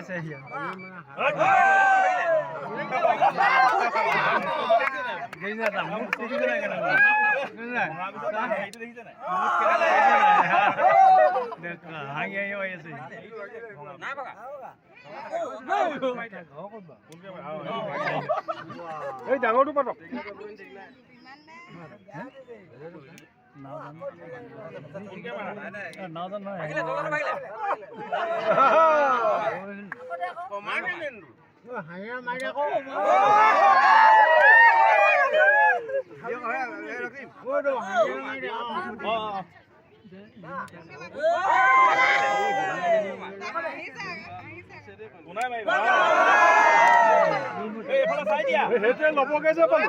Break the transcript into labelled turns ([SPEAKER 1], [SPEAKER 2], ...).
[SPEAKER 1] আছে হিয়া গেইনা দাম ঠিক করে কেন না এইটা দেখিছ না দেখ হাই আই আছে না বাবা
[SPEAKER 2] এই ডাঙৰটো পাতক
[SPEAKER 1] নাওদান নহয় হাইয়া মাৰি আকৌ
[SPEAKER 2] লবগে যে পালো